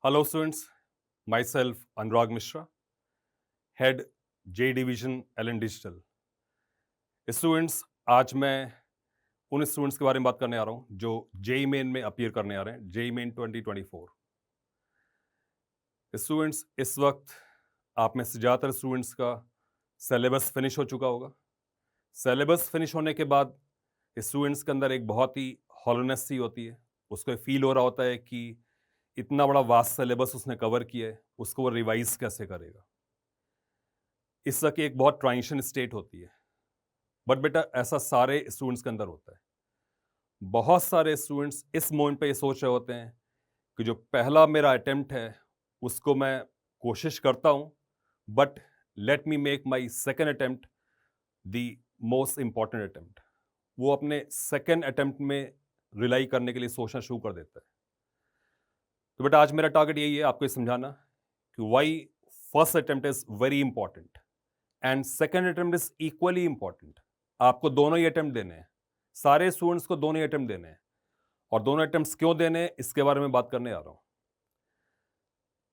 Hello, students. Myself, Anurag Mishra, Head J Division Ellen Digital. Students, आज मैं उन students के बारे में बात करने आ रहा हूँ जो जेई मेन में अपीयर करने आ रहे हैं, जेई मेन 2024। स्टूडेंट्स, इस वक्त आप में से ज़्यादातर स्टूडेंट्स का सिलेबस फिनिश हो चुका होगा। सिलेबस फिनिश होने के बाद स्टूडेंट्स के अंदर एक बहुत ही हॉलोनेस सी होती है। उसको फील हो रहा होता है कि इतना बड़ा वास्ट सिलेबस उसने कवर किया है, उसको वो रिवाइज कैसे करेगा। इस वक्त एक बहुत ट्रांजिशन स्टेट होती है। बट बेटा, ऐसा सारे स्टूडेंट्स के अंदर होता है। बहुत सारे स्टूडेंट्स इस मोमेंट पे ये सोच रहे होते हैं कि जो पहला मेरा अटेम्प्ट है उसको मैं कोशिश करता हूं, but let me make my second attempt the most important attempt. वो अपने सेकेंड अटेम्प्ट में रिलाई करने के लिए सोचना शुरू कर देता है। तो बेटा, आज मेरा टारगेट यही है आपको ये समझाना कि why first attempt is very important and second attempt is equally important. आपको दोनों ही अटेम्प्ट देने हैं, सारे स्टूडेंट्स को दोनों ही अटेम्प्ट देने हैं। और दोनों अटेम्प्ट्स क्यों देने हैं इसके बारे में बात करने आ रहा हूं।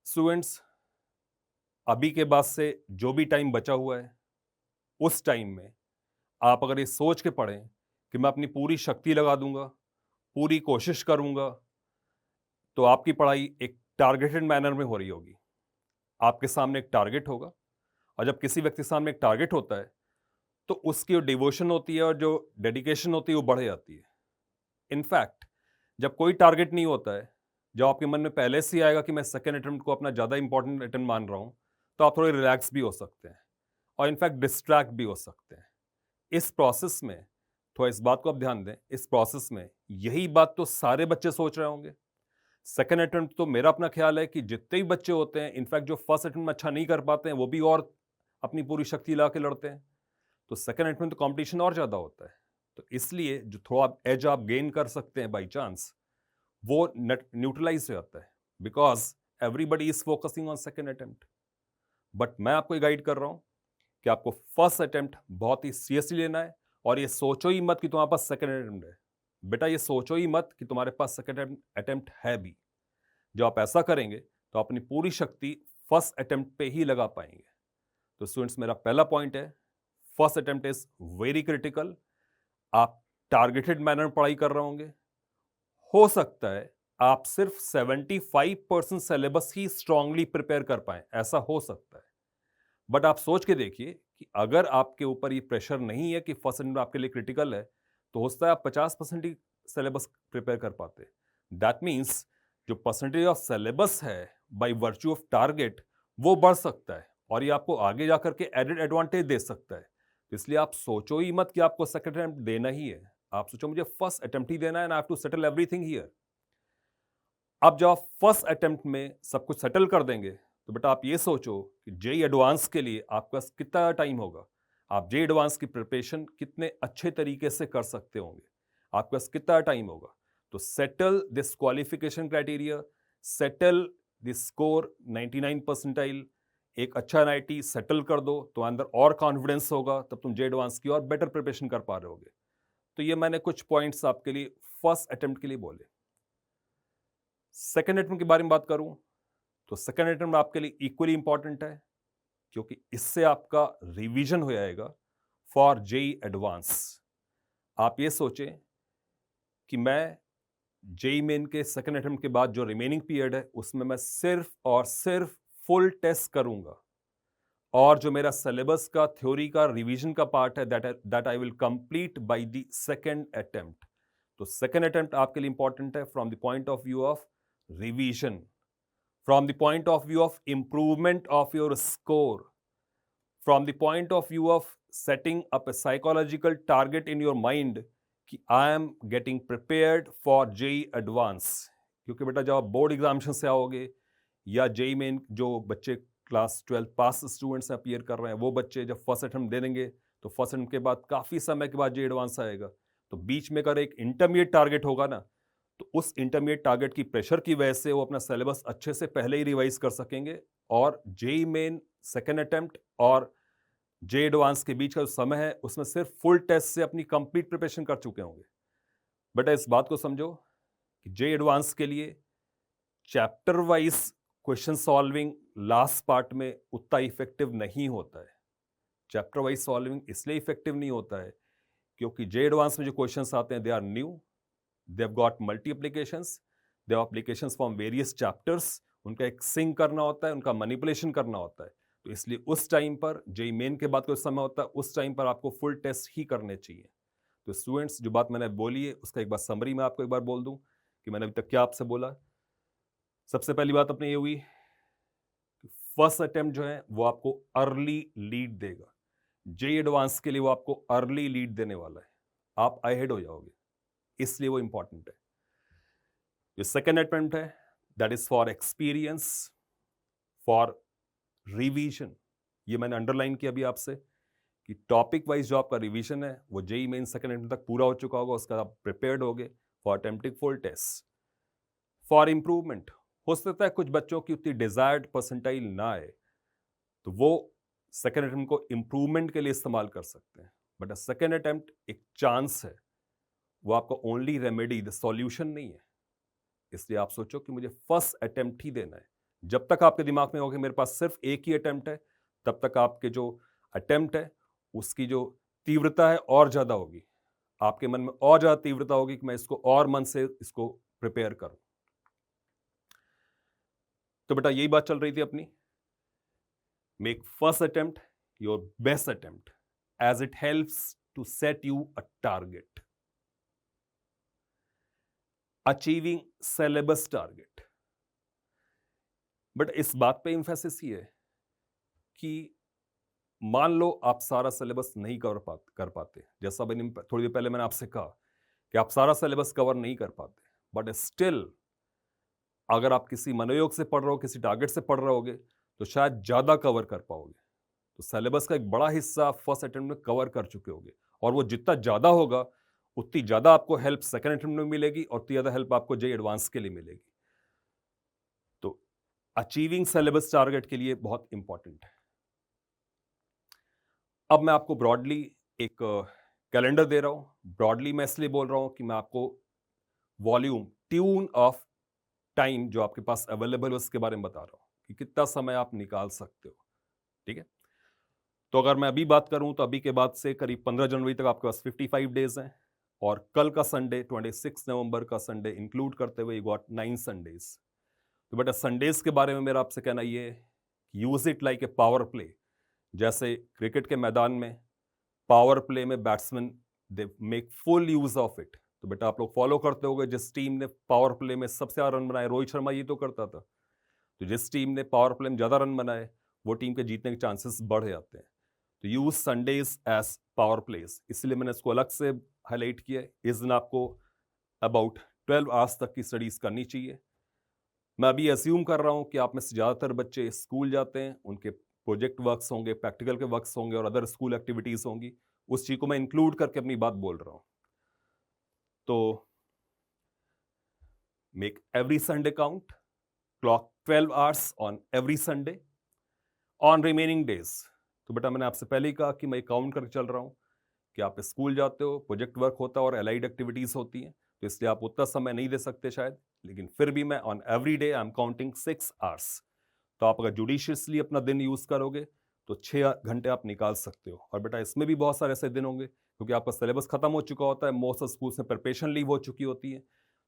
स्टूडेंट्स, अभी के बाद से जो भी टाइम बचा हुआ है उस टाइम में आप अगर ये सोच के पढ़ें कि मैं अपनी पूरी शक्ति लगा दूंगा, पूरी कोशिश करूंगा, तो आपकी पढ़ाई एक टारगेटेड मैनर में हो रही होगी। आपके सामने एक टारगेट होगा, और जब किसी व्यक्ति के सामने एक टारगेट होता है तो उसकी जो डिवोशन होती है और जो डेडिकेशन होती है वो बढ़ जाती है। इनफैक्ट, जब कोई टारगेट नहीं होता है, जब आपके मन में पहले से ही आएगा कि मैं सेकेंड अटेम्प्ट को अपना ज़्यादा इंपॉर्टेंट अटेम्प्ट मान रहा हूं, तो आप थोड़े रिलैक्स भी हो सकते हैं और इनफैक्ट डिस्ट्रैक्ट भी हो सकते हैं। इस प्रोसेस में थोड़ा इस बात को आप ध्यान दें, इस प्रोसेस में यही बात तो सारे बच्चे सोच रहे होंगे। सेकेंड अटेम्प्ट तो मेरा अपना ख्याल है कि जितने भी बच्चे होते हैं, इनफैक्ट जो फर्स्ट अटेम्प्ट में अच्छा नहीं कर पाते हैं वो भी और अपनी पूरी शक्ति ला के लड़ते हैं। तो सेकेंड अटेम्प्ट में तो कंपटीशन और ज़्यादा होता है। तो इसलिए जो थोड़ा एज आप गेन कर सकते हैं बाई चांस, वो न्यूट्रलाइज हो जाता है, because everybody is focusing on second attempt. But मैं आपको गाइड कर रहा हूं कि आपको फर्स्ट अटेम्प्ट बहुत ही सीरियसली लेना है। और ये सोचो ही मत कि तुम्हारे पास सेकेंड अटेम्प्ट है। बेटा, ये सोचो ही मत कि तुम्हारे पास सेकेंड अटेम्प्ट है भी। जब आप ऐसा करेंगे तो अपनी पूरी शक्ति फर्स्ट अटेम्प्ट पे ही लगा पाएंगे। तो स्टूडेंट्स, मेरा पहला पॉइंट है, first attempt is very critical. आप टारगेटेड मैनर में पढ़ाई कर रहे होंगे। हो सकता है आप सिर्फ 75% सिलेबस ही स्ट्रांगली प्रिपेयर कर पाए, ऐसा हो सकता है। बट आप सोच के देखिए कि अगर आपके ऊपर ये प्रेशर नहीं है कि फर्स्ट अटेम्प्ट आपके लिए क्रिटिकल है, तो हो सकता है आप 50% ही सिलेबस प्रिपेयर कर पाते। दैट मीन्स जो परसेंटेज ऑफ सिलेबस है बाय वर्च्यू ऑफ टारगेट, वो बढ़ सकता है और ये आपको आगे जाकर के एडेड एडवांटेज दे सकता है। तो इसलिए आप सोचो ही मत कि आपको सेकंड अटेम्प्ट देना ही है। आप सोचो मुझे फर्स्ट अटेम्प्ट ही देना है, and I have to settle everything here. अब जब आप फर्स्ट अटेम्प्ट में सब कुछ सेटल कर देंगे, तो बेटा आप ये सोचो कि जेई एडवांस के लिए आपके पास कितना टाइम होगा। आप जेई एडवांस की प्रिपरेशन कितने अच्छे तरीके से कर सकते होंगे, आपके पास कितना टाइम होगा। तो settle this qualification criteria, settle this score 99 percentile. एक अच्छा एनआईटी सेटल कर दो तो अंदर और कॉन्फिडेंस होगा, तब तुम जेई एडवांस की और बेटर प्रिपरेशन कर पा रहे होगे। तो ये मैंने कुछ पॉइंट्स आपके लिए फर्स्ट अटेम्प्ट के लिए बोले। सेकेंड अटेम्प्ट के बारे में बात करूं, तो सेकेंड अटेम्प्ट आपके लिए इक्वली इंपॉर्टेंट है, क्योंकि इससे आपका रिवीजन हो जाएगा फॉर जेई एडवांस। आप ये सोचें कि मैं जेई मेन के सेकेंड अटेम्प्ट के बाद जो रिमेनिंग पीरियड है उसमें मैं सिर्फ और सिर्फ फुल टेस्ट करूंगा, और जो मेरा सिलेबस का थ्योरी का रिवीजन का पार्ट है that I will complete by the second attempt. तो सेकेंड अटेम्प्ट आपके लिए इंपॉर्टेंट है from the point of view of revision, from the point of view of improvement of your score, from the point of view of setting up a psychological target in your mind कि I am getting prepared for JEE advance. क्योंकि बेटा, जब आप board examination से आओगे या JEE main, जो बच्चे क्लास 12 पास स्टूडेंट्स अपीयर कर रहे हैं, वो बच्चे जब फर्स्ट अटेम्प्ट दे देंगे तो फर्स्ट अटेम्प्ट के बाद काफ़ी समय के बाद जेई एडवांस आएगा। तो बीच में अगर एक इंटरमीडिएट टारगेट होगा ना, तो उस इंटरमीडिएट टारगेट की प्रेशर की वजह से वो अपना सिलेबस अच्छे से पहले ही रिवाइज कर सकेंगे, और जेई मेन सेकेंड अटेम्प्ट और जे एडवांस के बीच का जो समय है उसमें सिर्फ फुल टेस्ट से अपनी कंप्लीट प्रिपरेशन कर चुके होंगे। बेटा, इस बात को समझो कि जे एडवांस के लिए chapter wise question solving last part में उतना इफेक्टिव नहीं होता है। चैप्टर वाइज सॉल्विंग इसलिए इफेक्टिव नहीं होता है क्योंकि जे एडवांस में जो क्वेश्चंस आते हैं they are new, they have got multi applications, they have applications from various chapters, उनका एक सिंक करना होता है, उनका मैनिपुलेशन करना होता है। तो इसलिए उस टाइम पर जेईई मेन के बाद कुछ समय होता है, उस टाइम पर आपको फुल टेस्ट ही करने चाहिए। तो स्टूडेंट्स, जो बात मैंने बोली है उसका एक बार समरी में आपको एक बार बोल दूं कि मैंने अभी तक क्या आपसे बोला। सबसे पहली बात अपनी ये हुई कि फर्स्ट अटेम्प्ट जो है वो आपको अर्ली लीड देगा। जेईई एडवांस के लिए वो आपको अर्ली लीड देने वाला है, आप अहेड हो जाओगे, इसलिए वो इंपॉर्टेंट है। जो सेकेंड अटेम्प्ट है that is for experience, for revision. ये मैंने अंडरलाइन किया अभी आपसे कि टॉपिक वाइज जो आपका रिवीजन है वो जेईई मेन सेकेंड अटेम्प्ट तक पूरा हो चुका होगा, उसका आप प्रिपेयर्ड होगे for attempting full test. For improvement, हो सकता है कुछ बच्चों की उतनी डिजायर्ड परसेंटाइल ना आए, तो वो सेकेंड अटेम्प्ट को इंप्रूवमेंट के लिए इस्तेमाल कर सकते हैं। बट सेकेंड अटेम्प्ट एक चांस है, वो आपका ओनली रेमेडी, द सॉल्यूशन नहीं है। इसलिए आप सोचो कि मुझे फर्स्ट अटेम्प्ट ही देना है। जब तक आपके दिमाग में होगा मेरे पास सिर्फ एक ही अटेम्प्ट है, तब तक आपके जो अटेम्प्ट है उसकी जो तीव्रता है और ज्यादा होगी, आपके मन में और ज्यादा तीव्रता होगी कि मैं इसको और मन से इसको प्रिपेयर करूं। तो बेटा यही बात चल रही थी अपनी, make first attempt your best attempt as it helps to set you a target. Achieving syllabus target. But इस बात पे इंफेसिस ये है कि मान लो आप सारा सिलेबस नहीं कर पाते, जैसा मैंने थोड़ी देर पहले मैंने आपसे कहा कि आप सारा सिलेबस कवर नहीं कर पाते, बट स्टिल अगर आप किसी मनोयोग से पढ़ रहे हो, किसी टारगेट से पढ़ रहे होगे, तो शायद ज्यादा कवर कर पाओगे। तो सिलेबस का एक बड़ा हिस्सा फर्स्ट अटेम्प्ट में कवर कर चुके होगे, और वो जितना ज्यादा होगा उतनी ज्यादा आपको हेल्प सेकंड अटेम्प्ट में मिलेगी और उतनी ज्यादा हेल्प आपको जेईई एडवांस के लिए मिलेगी। तो अचीविंग सिलेबस टारगेट के लिए बहुत इंपॉर्टेंट है। अब मैं आपको ब्रॉडली एक कैलेंडर दे रहा हूं। ब्रॉडली मैं इसलिए बोल रहा हूं कि मैं आपको वॉल्यूम, ट्यून ऑफ टाइम जो आपके पास अवेलेबल है उसके बारे में बता रहा हूं कि कितना समय आप निकाल सकते हो। ठीक है, तो अगर मैं अभी बात करूं तो अभी के बाद से करीब 15 जनवरी तक आपके पास 55 डेज हैं, और कल का संडे 26 नवंबर का संडे इंक्लूड करते हुए यू गॉट 9 संडेज। तो बेटा संडेज के बारे में मेरा आपसे कहना ये है, use it like a power play. जैसे क्रिकेट के मैदान में पावर प्ले में batsman they make full use of it. तो बेटा आप लोग फॉलो करते होंगे, जिस टीम ने पावर प्ले में सबसे ज्यादा रन बनाए, रोहित शर्मा ये तो करता था, तो जिस टीम ने पावर प्ले में ज्यादा रन बनाए वो टीम के जीतने के चांसेस बढ़ जाते हैं। तो use Sundays as power place, इसलिए मैंने इसको अलग से हाईलाइट किया है। इस दिन आपको अबाउट 12 आवर्स तक की स्टडीज करनी चाहिए। मैं अभी अज्यूम कर रहा हूं कि आप में से ज्यादातर बच्चे स्कूल जाते हैं, उनके प्रोजेक्ट वर्क्स होंगे, प्रैक्टिकल के वर्क्स होंगे और अदर स्कूल एक्टिविटीज होंगी, उस चीज को मैं इंक्लूड करके अपनी बात बोल रहा हूं। तो make every Sunday count, clock 12 hours on every Sunday on remaining days. तो बेटा मैंने आपसे पहले ही कहा कि मैं काउंट करके चल रहा हूं कि आप स्कूल जाते हो, प्रोजेक्ट वर्क होता है और एलाइड एक्टिविटीज होती हैं, तो इसलिए आप उतना समय नहीं दे सकते शायद, लेकिन फिर भी मैं on every day I am counting 6 hours. तो आप अगर जुडिशियसली अपना दिन यूज करोगे तो 6 घंटे आप निकाल सकते हो। और बेटा इसमें भी बहुत सारे ऐसे दिन होंगे क्योंकि आपका सिलेबस खत्म हो चुका होता है, मोस्ट ऑफ स्कूल्स में प्रिपरेशन लीव हो चुकी होती है।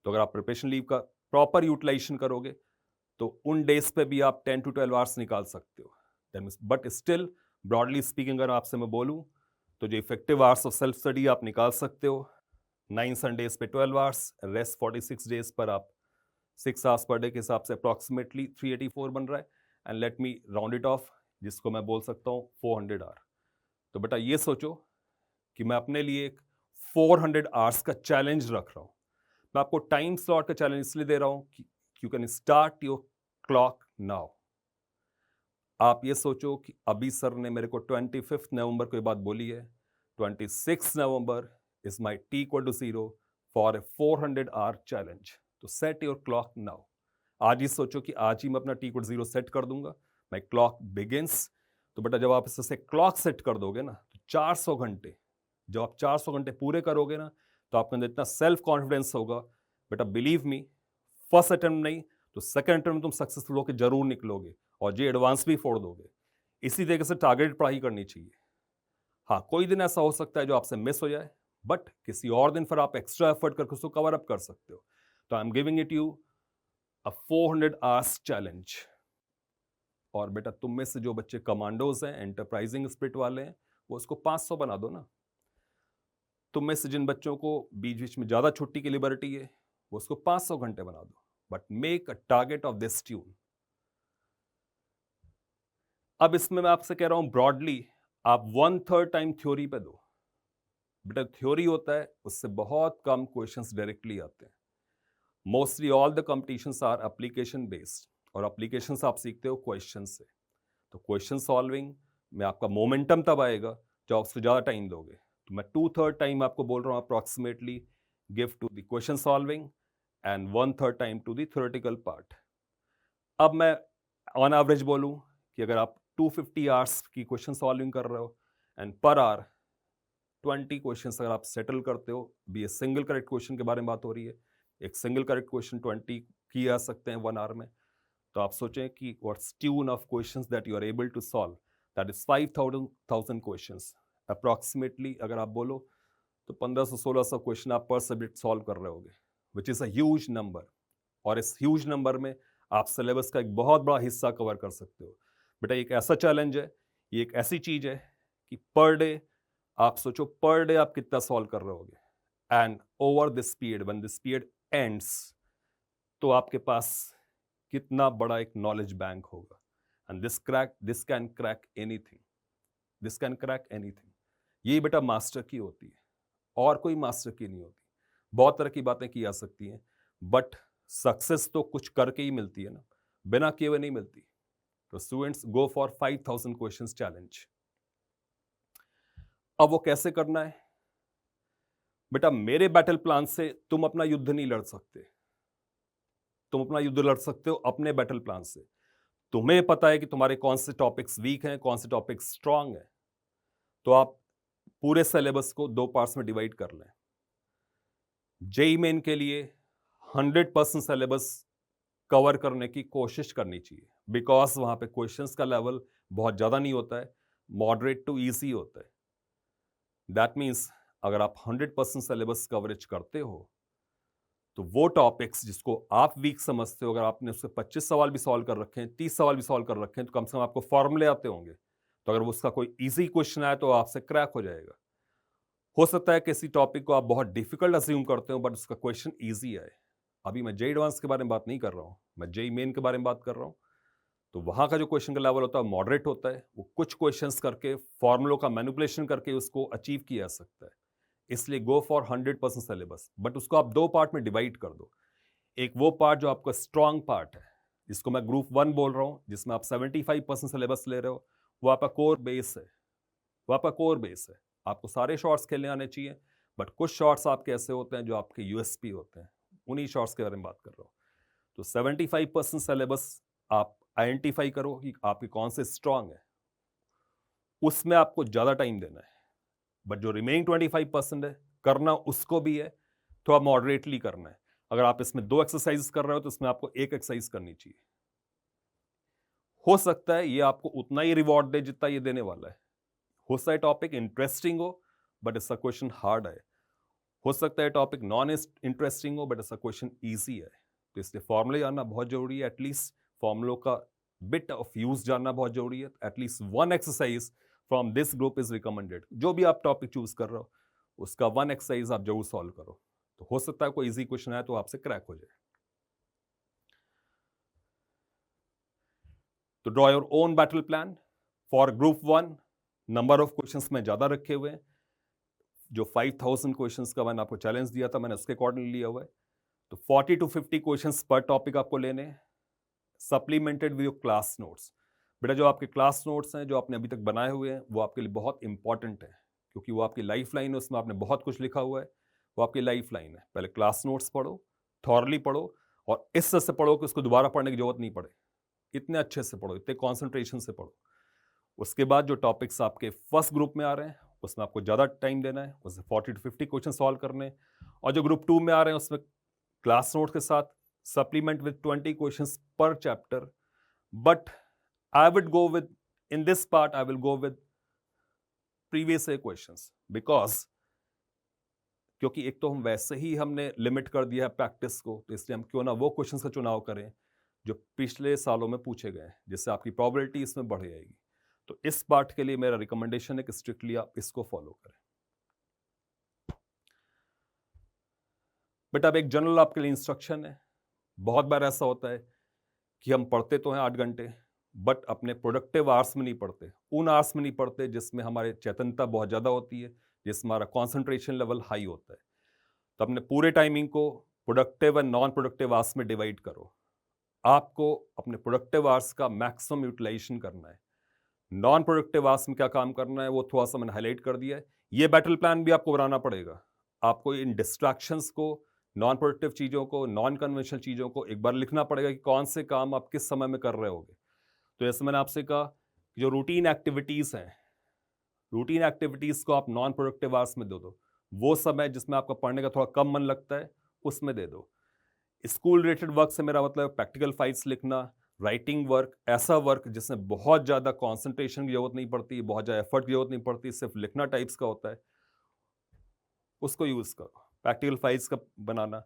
तो अगर आप प्रिपरेशन लीव का प्रॉपर यूटिलाइजेशन करोगे तो उन डेज पे भी आप 10 to 12 आवर्स निकाल सकते हो। बट स्टिल ब्रॉडली स्पीकिंग अगर आपसे मैं बोलूं तो जो effective hours of self study आप निकाल सकते हो 9 संडेज पे 12 आवर्स, रेस्ट 46 डेज पर आप 6 आवर्स पर डे के हिसाब से अप्रॉक्सीमेटली 384 बन रहा है। And let me round it of, जिसको मैं बोल सकता हूँ 400 आवर। तो बेटा ये सोचो कि मैं अपने लिए एक 400 आवर्स का चैलेंज रख रहा हूँ। मैं आपको टाइम स्लॉट का चैलेंज इसलिए दे रहा हूँ कि you can start your clock now. आप ये सोचो कि अभी सर ने मेरे को 25 नवंबर को ये बात बोली है, 26 November is my T equal to 0 for a 400 hour challenge. तो सेट योर क्लॉक नाउ। आज ही सोचो कि आज ही मैं अपना टी इक्वल 0 सेट कर दूंगा, माई क्लॉक बिगिंस। तो बेटा जब आप इससे क्लॉक सेट कर दोगे ना तो 400 घंटे, जब आप 400 घंटे पूरे करोगे ना तो आपके अंदर इतना सेल्फ कॉन्फिडेंस होगा बेटा, बिलीव मी, फर्स्ट अटेम्प्ट नहीं तो सेकंड अटेम्प्ट में तुम सक्सेसफुल होकर जरूर निकलोगे और जे एडवांस भी फोड़ दोगे। इसी तरीके से टारगेट पढ़ाई करनी चाहिए। हाँ, कोई दिन ऐसा हो सकता है जो आपसे मिस हो जाए, बट किसी और दिन फिर आप एक्स्ट्रा एफर्ट करके उसको कवर अप कर सकते हो। तो I am giving it you a 400 hours challenge. और बेटा तुम में से जो बच्चे कमांडोज हैं, एंटरप्राइजिंग स्पिरिट वाले हैं, वो उसको 500 बना दो ना। तुम में से जिन बच्चों को बीच बीच में ज्यादा छुट्टी की लिबर्टी है, वो उसको 500 घंटे बना दो, but make a target of this tune. अब इसमें मैं आपसे कह रहा हूं ब्रॉडली, आप 1/3 टाइम थ्योरी पे दो। बेटा थ्योरी होता है, उससे बहुत कम क्वेश्चंस डायरेक्टली आते हैं। Mostly all the competitions are application based, और एप्लीकेशंस आप सीखते हो क्वेश्चन से। तो क्वेश्चन सॉल्विंग में आपका मोमेंटम तब आएगा जब आप उससे ज़्यादा टाइम दोगे। तो मैं 2/3 टाइम आपको बोल रहा हूँ approximately give to the question solving and 1/3 time to the theoretical part. अब मैं ऑन एवरेज बोलूँ कि अगर आप 250 आवर्स की क्वेश्चन सॉल्विंग कर रहे हो एंड पर आवर 20 क्वेश्चंस अगर आप सेटल करते हो, be a single correct question के बारे में बात हो रही है, एक सिंगल करेक्ट क्वेश्चन 20 किए जा सकते हैं 1 आवर में। तो आप सोचें कि what's tune of questions that you are able to solve, that is 5000 questions approximately. अगर आप बोलो तो 1500-1600 क्वेश्चन आप पर सब्जेक्ट सॉल्व कर रहे होगे, which is a huge number. और इस ह्यूज नंबर में आप सिलेबस का एक बहुत बड़ा हिस्सा कवर कर सकते हो। बेटा एक ऐसा चैलेंज है, ये एक ऐसी चीज है कि पर डे आप सोचो, पर डे आप कितना सॉल्व कर रहे होगे, and over this period when this period ends, तो आपके पास कितना बड़ा एक नॉलेज बैंक होगा। And this can crack anything, this can crack anything. ये बेटा मास्टर की होती है, और कोई मास्टर की नहीं होती। बहुत तरह की बातें की जा सकती हैं, बट सक्सेस तो कुछ करके ही मिलती है ना, बिना किए हुए नहीं मिलती। तो students go for 5000 questions challenge. अब वो कैसे करना है? बेटा मेरे बैटल प्लान से तुम अपना युद्ध नहीं लड़ सकते, तुम अपना युद्ध लड़ सकते हो अपने बैटल प्लान से। तुम्हें पता है कि तुम्हारे कौन से टॉपिक्स वीक हैं, कौन से टॉपिक्स स्ट्रांग हैं। तो आप पूरे सिलेबस को 2 पार्ट्स में डिवाइड कर लें। जेई मेन के लिए 100% सिलेबस कवर करने की कोशिश करनी चाहिए, बिकॉज वहां पे क्वेश्चंस का लेवल बहुत ज्यादा नहीं होता है, मॉडरेट टू इजी होता है। दैट मीन्स अगर आप 100% सिलेबस कवरेज करते हो, तो वो टॉपिक्स जिसको आप वीक समझते हो, अगर आपने उससे 25 सवाल भी सॉल्व कर रखे हैं, 30 सवाल भी सॉल्व कर रखे हैं, तो कम से कम आपको फॉर्मूले आते होंगे। तो अगर उसका कोई इजी क्वेश्चन आए तो आपसे क्रैक हो जाएगा। हो सकता है किसी टॉपिक को आप बहुत डिफिकल्ट अज्यूम करते हो, बट उसका क्वेश्चन ईजी आए। अभी मैं जेई एडवांस के बारे में बात नहीं कर रहा हूँ, मैं जेई मेन के बारे में बात कर रहा हूँ। तो वहां का जो क्वेश्चन का लेवल होता है मॉडरेट होता है, वो कुछ क्वेश्चंस करके, फॉर्मुलों का मैनिपुलेशन करके उसको अचीव किया जा सकता है। इसलिए गो फॉर 100% सिलेबस, बट उसको आप 2 पार्ट में डिवाइड कर दो। एक वो पार्ट जो आपका स्ट्रांग पार्ट है, जिसको मैं ग्रुप 1 बोल रहा हूं, जिसमें आप 75% सिलेबस ले रहे हो, वो आपका कोर बेस है, वो आपका कोर बेस है। आपको सारे शॉट्स खेलने आने चाहिए, बट कुछ शॉट्स आपके ऐसे होते हैं जो आपके यूएसपी होते हैं, उन्हीं शॉट्स के बारे में बात कर रहा हूँ। तो 75% सिलेबस आप आइडेंटिफाई करो कि आपके कौन से स्ट्रांग है, उसमें आपको ज्यादा टाइम देना है। बट जो रिमेनिंग 25% है, करना उसको भी है, तो आप मॉडरेटली करना है। अगर आप इसमें 2 एक्सरसाइज कर रहे हो, तो इसमें आपको 1 एक्सरसाइज करनी चाहिए। हो सकता है ये आपको उतना ही रिवॉर्ड दे जितना ये देने वाला है। हो सकता है टॉपिक इंटरेस्टिंग हो, बट इसका क्वेश्चन हार्ड है। हो सकता है टॉपिक नॉन इंटरेस्टिंग हो, बट इसका क्वेश्चन ईजी है। तो इसलिए फॉर्मूले जानना बहुत जरूरी है, एटलीस्ट फॉर्मूलों का बिट ऑफ यूज जानना बहुत जरूरी है। At least 1 exercise from this group is recommended. जो भी आप टॉपिक चूज कर रहे हो, उसका 1 एक्सरसाइज आप जरूर सॉल्व करो। तो हो सकता है कोई इजी क्वेश्चन आए तो आपसे क्रैक हो जाए। तो draw your own battle plan for group 1। Number of questions में ज्यादा रखे हुए हैं। जो 5000 क्वेश्चंस का मैंने आपको चैलेंज दिया था, मैंने उसके अकॉर्डिंग लिया हुआ है। तो 40 to 50 क्वेश्चंस पर टॉपिक आपको लेने हैं, supplemented with your class notes. बेटा जो आपके क्लास नोट्स हैं, जो आपने अभी तक बनाए हुए हैं, वो आपके लिए बहुत इंपॉर्टेंट है, क्योंकि वो आपकी लाइफ लाइन है। उसमें आपने बहुत कुछ लिखा हुआ है, वो आपकी लाइफ लाइन है। पहले क्लास नोट्स पढ़ो, थॉरली पढ़ो, और इस तरह से पढ़ो कि उसको दोबारा पढ़ने की जरूरत नहीं पड़े। इतने अच्छे से पढ़ो, इतने कॉन्सेंट्रेशन से पढ़ो। उसके बाद जो टॉपिक्स आपके फर्स्ट ग्रुप में आ रहे हैं, उसमें आपको ज़्यादा टाइम देना है, उससे 40 to 50 क्वेश्चन सॉल्व करने हैं। और जो ग्रुप 2 में आ रहे हैं, उसमें क्लास नोट के साथ supplement with 20 questions per chapter, but I would go with, in this part I will go with previous year questions, because क्योंकि एक तो हम वैसे ही हमने लिमिट कर दिया है प्रैक्टिस को, तो इसलिए हम क्यों ना वो क्वेश्चंस का चुनाव करें जो पिछले सालों में पूछे गए हैं, जिससे आपकी प्रोबेबिलिटी इसमें बढ़ जाएगी। तो इस पार्ट के लिए मेरा रिकमेंडेशन है कि स्ट्रिक्टली आप इसको फॉलो करें। बट अब एक जनरल आपके लिए इंस्ट्रक्शन है। बहुत बार ऐसा होता है कि हम पढ़ते तो हैं 8 घंटे, बट अपने प्रोडक्टिव आवर्स में नहीं पढ़ते, उन आवर्स में नहीं पढ़ते जिसमें हमारे चेतनता बहुत ज़्यादा होती है, जिसमें हमारा कॉन्सेंट्रेशन लेवल हाई होता है। तो अपने पूरे टाइमिंग को productive and non productive hours में डिवाइड करो। आपको अपने प्रोडक्टिव आवर्स का मैक्सिमम यूटिलाइजेशन करना है। नॉन प्रोडक्टिव आवर्स में क्या काम करना है वो थोड़ा सा मैंने हाईलाइट कर दिया है। ये बैटल प्लान भी आपको बनाना पड़ेगा। आपको इन डिस्ट्रैक्शंस को, नॉन प्रोडक्टिव चीज़ों को, नॉन कन्वेंशनल चीज़ों को एक बार लिखना पड़ेगा कि कौन से काम आप किस समय में कर रहे होगे। तो जैसे मैंने आपसे कहा कि जो रूटीन एक्टिविटीज़ हैं, रूटीन एक्टिविटीज़ को आप नॉन प्रोडक्टिव आवर्स में दे दो। वो समय जिसमें आपका पढ़ने का थोड़ा कम मन लगता है, उसमें दे दो। स्कूल रिलेटेड वर्क से मेरा मतलब प्रैक्टिकल फाइल्स लिखना, राइटिंग वर्क, ऐसा वर्क जिसमें बहुत ज़्यादा कॉन्सेंट्रेशन की जरूरत नहीं पड़ती, बहुत ज़्यादा एफर्ट की जरूरत नहीं पड़ती, सिर्फ लिखना टाइप्स का होता है, उसको यूज़ करो। प्रैक्टिकल फाइल्स का बनाना,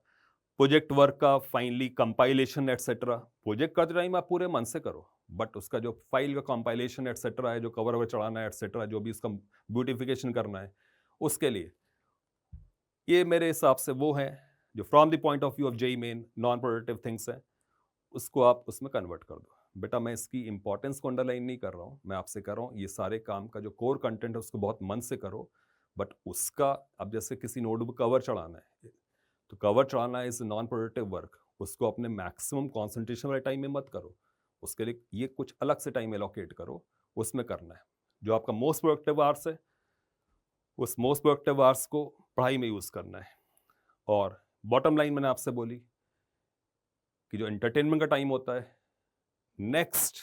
प्रोजेक्ट वर्क का फाइनली कंपाइलेशन एटसेट्रा। प्रोजेक्ट करते टाइम आप पूरे मन से करो, बट उसका जो फाइल का कंपाइलेशन एटसेट्रा है, जो कवर ववर चढ़ाना है एटसेट्रा, जो भी उसका ब्यूटिफिकेशन करना है, उसके लिए ये मेरे हिसाब से वो है जो from the point of view of JEE main non productive things है, उसको आप उसमें कन्वर्ट कर दो। बेटा मैं इसकी इंपॉर्टेंस को अंडरलाइन नहीं कर रहा हूँ, मैं आपसे कह रहा हूँ ये सारे काम का जो कोर कंटेंट है उसको बहुत मन से करो, बट उसका अब जैसे किसी नोटबुक कवर चढ़ाना है, तो कवर चढ़ाना इज नॉन प्रोडक्टिव वर्क, उसको अपने मैक्सिमम कॉन्सेंट्रेशन वाले टाइम में मत करो, उसके लिए ये कुछ अलग से टाइम एलोकेट करो, उसमें करना है। जो आपका मोस्ट प्रोडक्टिव आवर्स है, उस मोस्ट प्रोडक्टिव आवर्स को पढ़ाई में यूज़ करना है। और बॉटम लाइन मैंने आपसे बोली कि जो एंटरटेनमेंट का टाइम होता है, नेक्स्ट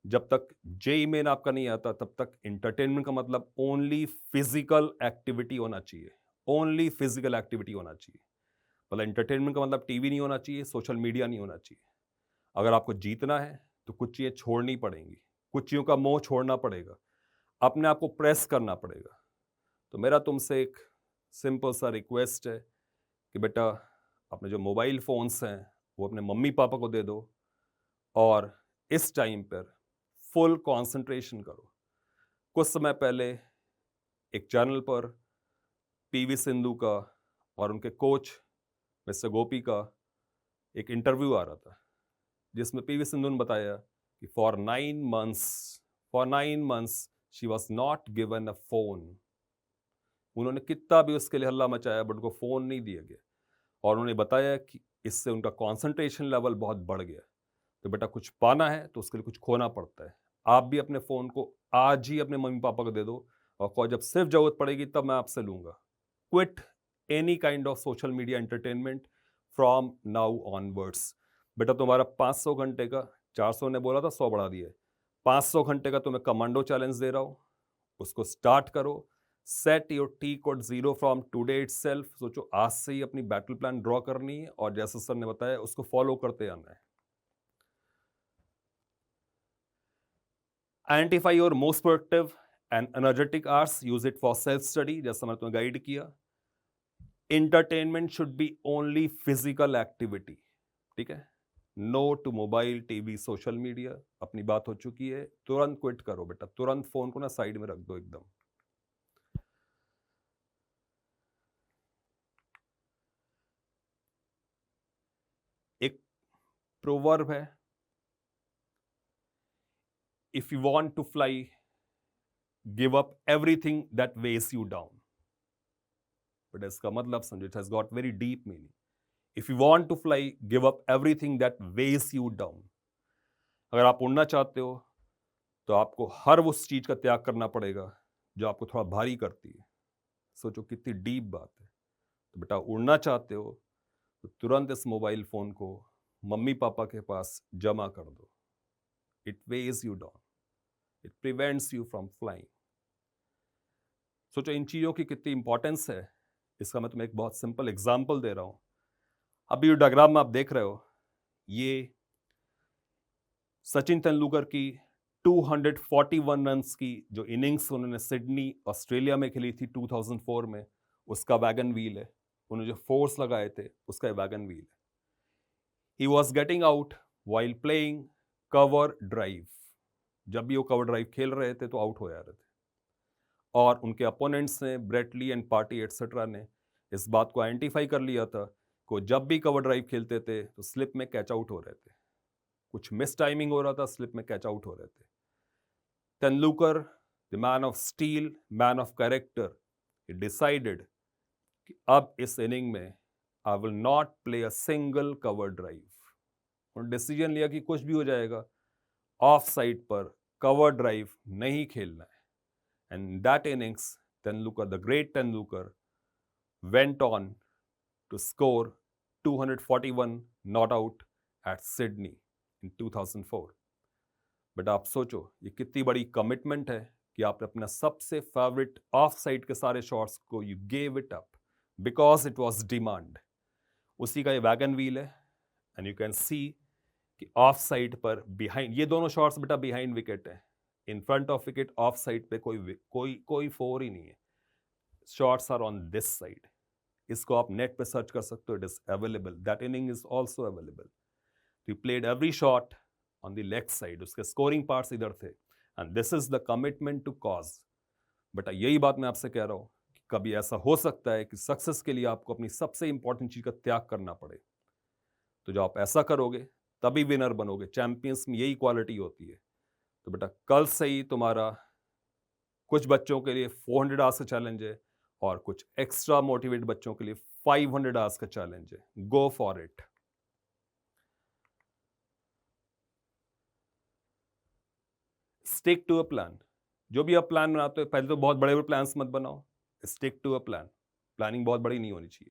जब तक जेई मेन आपका नहीं आता तब तक एंटरटेनमेंट का मतलब ओनली फिजिकल एक्टिविटी होना चाहिए, ओनली फिजिकल एक्टिविटी होना चाहिए। मतलब एंटरटेनमेंट का मतलब टीवी नहीं होना चाहिए, सोशल मीडिया नहीं होना चाहिए। अगर आपको जीतना है तो कुछ चीज़ें छोड़नी पड़ेंगी, कुछ चीज़ों का मोह छोड़ना पड़ेगा, अपने आप को प्रेस करना पड़ेगा। तो मेरा तुमसे एक सिंपल सा रिक्वेस्ट है कि बेटा अपने जो मोबाइल फ़ोन्स हैं वो अपने मम्मी पापा को दे दो, और इस टाइम पर फुल कंसंट्रेशन करो। कुछ समय पहले एक चैनल पर पीवी सिंधु का और उनके कोच मिस्टर गोपी का एक इंटरव्यू आ रहा था, जिसमें पीवी सिंधु ने बताया कि for 9 months she was not given a phone. उन्होंने कितना भी उसके लिए हल्ला मचाया बट उनको फ़ोन नहीं दिया गया, और उन्होंने बताया कि इससे उनका कंसंट्रेशन लेवल बहुत बढ़ गया। तो बेटा कुछ पाना है तो उसके लिए कुछ खोना पड़ता है। आप भी अपने फ़ोन को आज ही अपने मम्मी पापा को दे दो, और कहो जब सिर्फ ज़रूरत पड़ेगी तब मैं आपसे लूँगा। Quit any kind of social media entertainment from now onwards. बेटा तुम्हारा 500 घंटे का, 400 ने बोला था 100 बढ़ा दिए, 500 घंटे का तुम्हें कमांडो चैलेंज दे रहा हूँ, उसको स्टार्ट करो। Set your T code 0 from today itself. सोचो आज से ही अपनी बैटल प्लान ड्रॉ करनी है, और जैसा सर ने बताया उसको फॉलो करते आना है। Identify your most productive and energetic hours, use it for self study, जैसा मैंने तुम्हें गाइड किया। Entertainment should be only physical activity, ठीक है? No to mobile, TV, social media. अपनी बात हो चुकी है, तुरंत क्विट करो बेटा, तुरंत फोन को ना साइड में रख दो एकदम। एक प्रोवर्ब है, if you want to fly give up everything that weighs you down. But इसका मतलब समझो, it has got very deep meaning. If you want to fly give up everything that weighs you down. अगर आप उड़ना चाहते हो तो आपको हर उस चीज का त्याग करना पड़ेगा जो आपको थोड़ा भारी करती है। सोचो कितनी डीप बात है। तो बेटा उड़ना चाहते हो तो तुरंत इस मोबाइल फोन को मम्मी पापा के पास जमा कर दो। It ways you down, it prevents you from flying. सोचो इन चीज़ों की कितनी इंपॉर्टेंस है। इसका मैं तुम्हें एक बहुत सिंपल एग्जाम्पल दे रहा हूँ। अभी जो डायग्राम में आप देख रहे हो, ये सचिन तेंदुलकर की 241 रन्स की जो इनिंग्स उन्होंने सिडनी ऑस्ट्रेलिया में खेली थी 2004 में, उसका वैगन व्हील है। उन्होंने जो फोर्स लगाए थे उसका वैगन व्हील है। He was getting out while playing cover drive. जब भी वो कवर ड्राइव खेल रहे थे तो आउट हो जा रहे थे, और उनके अपोनेंट्स ने, ब्रेटली एंड पार्टी एटसेट्रा ने इस बात को आइडेंटिफाई कर लिया था कि जब भी कवर ड्राइव खेलते थे तो स्लिप में कैच आउट हो रहे थे, कुछ मिस टाइमिंग हो रहा था, स्लिप में कैच आउट हो रहे थे। Tendulkar, the man of steel, man of character, decided कि अब इस इनिंग में I will not play a single cover drive. और डिसीजन लिया कि कुछ भी हो जाएगा, ऑफ साइड पर कवर ड्राइव नहीं खेलना है। And that innings Tendulkar, the great Tendulkar, went on to score 241 not out at Sydney in 2004. But आप सोचो ये कितनी बड़ी कमिटमेंट है कि आपने अपना सबसे फेवरेट ऑफ साइड के सारे शॉट्स को you gave it up because it was demand. उसी का ये वैगन व्हील है, एंड यू कैन सी कि ऑफ साइड पर बिहाइंड, ये दोनों शॉट्स बेटा बिहाइंड विकेट है। In front of wicket off side पे कोई फोर ही नहीं है। Shots are on this side. इसको आप नेट पे सर्च कर सकते हो, it is available, that inning is also available. He played every shot on the leg side, उसके स्कोरिंग पार्ट्स इधर थे, and this is the commitment to cause. But यही बात मैं आपसे कह रहा हूं कि कभी ऐसा हो सकता है कि सक्सेस के लिए आपको अपनी सबसे इंपॉर्टेंट चीज का त्याग करना पड़े, तो जो आप ऐसा करोगे तभी विनर बनोगे। चैंपियंस में यही क्वालिटी होती है। तो बेटा कल से ही तुम्हारा कुछ बच्चों के लिए 400 आवर्स का चैलेंज है, और कुछ एक्स्ट्रा मोटिवेट बच्चों के लिए 500 आवर्स का चैलेंज है। Go for it. Stick to a plan. जो भी आप प्लान बनाते हो, पहले तो बहुत बड़े बड़े प्लान्स मत बनाओ, stick to a plan. Planning बहुत बड़ी नहीं होनी चाहिए।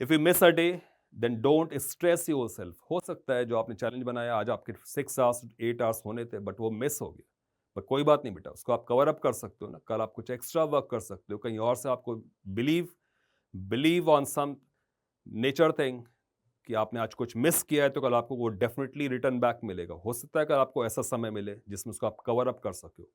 If you miss a day then don't stress yourself. हो सकता है जो आपने चैलेंज बनाया आज आपके 6 आवर्स 8 आवर्स होने थे, बट वो मिस हो गया, पर कोई बात नहीं बेटा, उसको आप कवर अप कर सकते हो ना। कल आप कुछ एक्स्ट्रा वर्क कर सकते हो कहीं और से। आपको believe believe on some nature thing कि आपने आज कुछ मिस किया है, तो कल आपको वो डेफिनेटली रिटर्न बैक मिलेगा। हो सकता है कल आपको ऐसा समय मिले जिसमें उसको आप कवर अप कर सको।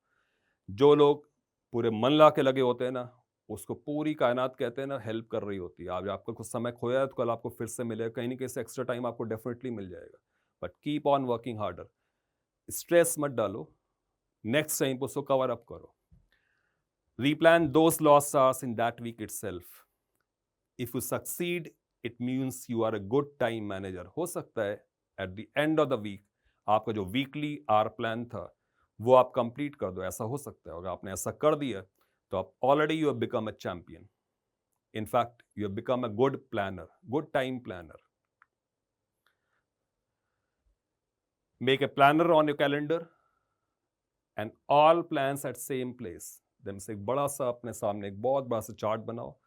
जो लोग पूरे मन ला के लगे होते हैं ना, उसको पूरी कायनात कहते हैं ना हेल्प कर रही होती है। आज आपका कुछ समय खोया है तो कल आपको फिर से मिलेगा, कहीं ना कहीं से एक्स्ट्रा टाइम आपको डेफिनेटली मिल जाएगा। But keep on working harder. Stress मत डालो, नेक्स्ट टाइम उसको कवर अप करो। Replan those lost hours in that week itself. If you succeed it means you are a good time manager. हो सकता है at the end of the week आपका जो weekly our plan था वो आप कंप्लीट कर दो। ऐसा हो सकता है, अगर आपने ऐसा कर दिया तो आप already you have become a champion. In fact, you have become a good planner, good time planner. Make a planner on your calendar and all plans at same place. Then से एक बड़ा सा अपने सामने एक बहुत बड़ा सा चार्ट बनाओ,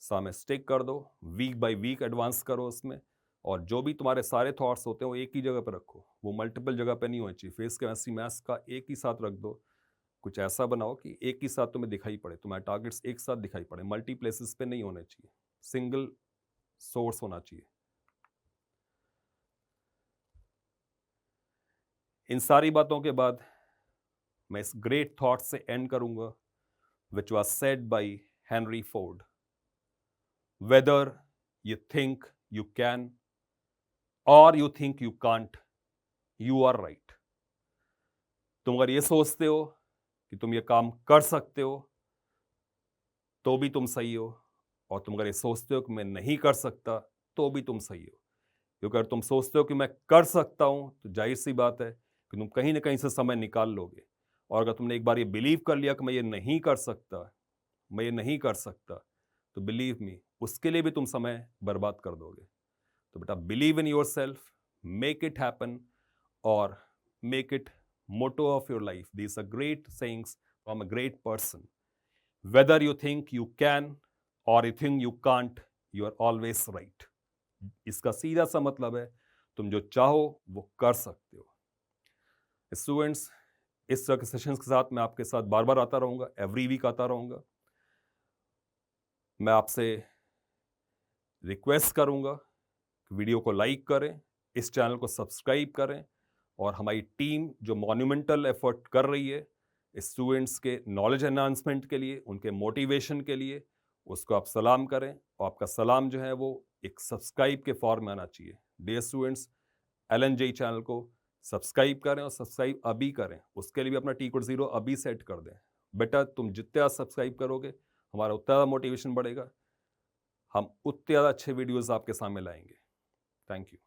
सामने स्टिक कर दो, वीक बाय वीक एडवांस करो उसमें। और जो भी तुम्हारे सारे थॉट्स होते हैं वो एक ही जगह पर रखो, वो मल्टीपल जगह पे नहीं होनी चाहिए। फेस केमिस्ट्री मैथ्स का एक ही साथ रख दो। कुछ ऐसा बनाओ कि एक ही साथ तुम्हें दिखाई पड़े, तुम्हारे टारगेट्स एक साथ दिखाई पड़े, मल्टी प्लेसेस पे नहीं होने चाहिए, सिंगल सोर्स होना चाहिए। इन सारी बातों के बाद मैं इस ग्रेट थॉट से एंड करूंगा, which was said by Henry Ford. Whether you think you can or you think you can't, you are right. तुम अगर ये सोचते हो कि तुम ये काम कर सकते हो तो भी तुम सही हो, और तुम अगर ये सोचते हो कि मैं नहीं कर सकता तो भी तुम सही हो। क्योंकि अगर तुम सोचते हो कि मैं कर सकता हूं तो जाहिर सी बात है कि तुम कहीं ना कहीं से समय निकाल लोगे। और अगर तुमने एक बार ये बिलीव कर लिया कि मैं ये नहीं कर सकता, मैं ये नहीं कर सकता, तो बिलीव मी उसके लिए भी तुम समय बर्बाद कर दोगे। तो बेटा believe in yourself, make it happen, और make it motto of your life. These are great sayings from a great person. Whether you think you can or you think you can't, you are always right. इसका सीधा सा मतलब है तुम जो चाहो वो कर सकते हो। स्टूडेंट्स, इस तरह के सेशंस के साथ मैं आपके साथ बार बार आता रहूंगा, एवरी वीक आता रहूंगा। मैं आपसे रिक्वेस्ट करूंगा कि वीडियो को लाइक करें, इस चैनल को सब्सक्राइब करें और हमारी टीम जो मॉन्यूमेंटल एफर्ट कर रही है स्टूडेंट्स के नॉलेज एनहांसमेंट के लिए, उनके मोटिवेशन के लिए, उसको आप सलाम करें और आपका सलाम जो है वो एक सब्सक्राइब के फॉर्म में आना चाहिए। डियर स्टूडेंट्स, LNJ चैनल को सब्सक्राइब करें और सब्सक्राइब अभी करें, उसके लिए भी अपना T-0 अभी सेट कर दें। बेटा तुम जितने सब्सक्राइब करोगे हमारा उतना ज़्यादा मोटिवेशन बढ़ेगा, हम उतने ज़्यादा अच्छे वीडियोस आपके सामने लाएंगे। Thank you.